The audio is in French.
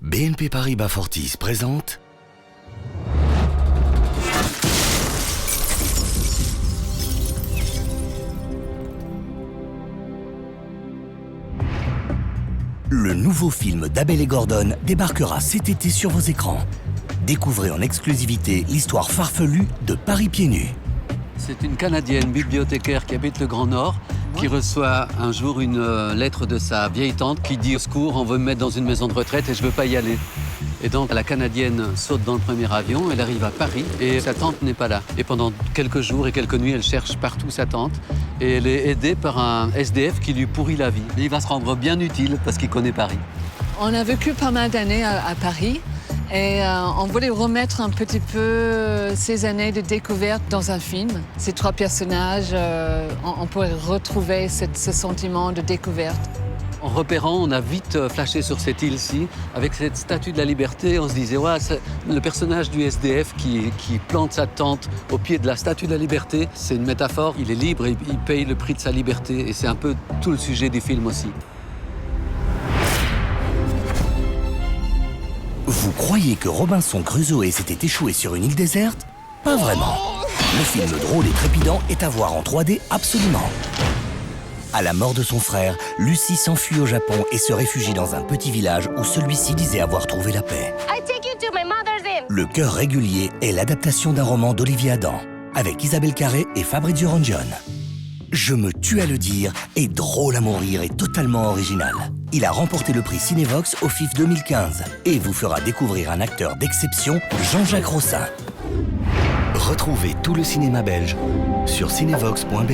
BNP Paribas Fortis présente le nouveau film d'Abel et Gordon débarquera cet été sur vos écrans. Découvrez en exclusivité l'histoire farfelue de Paris pieds nus. C'est une Canadienne bibliothécaire qui habite le Grand Nord qui reçoit un jour une lettre de sa vieille tante qui dit « Au secours, on veut me mettre dans une maison de retraite et je ne veux pas y aller ». Et donc la Canadienne saute dans le premier avion, elle arrive à Paris et sa tante n'est pas là. Et pendant quelques jours et quelques nuits, elle cherche partout sa tante et elle est aidée par un SDF qui lui pourrit la vie. Et il va se rendre bien utile parce qu'il connaît Paris. On a vécu pas mal d'années à Paris et on voulait remettre un petit peu ces années de découverte dans un film. Ces trois personnages, on pourrait retrouver ce sentiment de découverte. En repérant, on a vite flashé sur cette île-ci. Avec cette statue de la liberté, on se disait ouais, le personnage du SDF qui plante sa tente au pied de la statue de la liberté, c'est une métaphore. Il est libre et il paye le prix de sa liberté. Et c'est un peu tout le sujet du film aussi. Vous croyez que Robinson Crusoe s'était échoué sur une île déserte? Pas vraiment. Le film drôle et trépidant est à voir en 3D absolument. À la mort de son frère, Lucie s'enfuit au Japon et se réfugie dans un petit village où celui-ci disait avoir trouvé la paix. Le cœur régulier est l'adaptation d'un roman d'Olivier Adam, avec Isabelle Carré et Fabrizio Rongione. Je me tue à le dire, est drôle à mourir et totalement original. Il a remporté le prix Cinévox au FIF 2015 et vous fera découvrir un acteur d'exception, Jean-Jacques Rossin. Retrouvez tout le cinéma belge sur cinevox.be.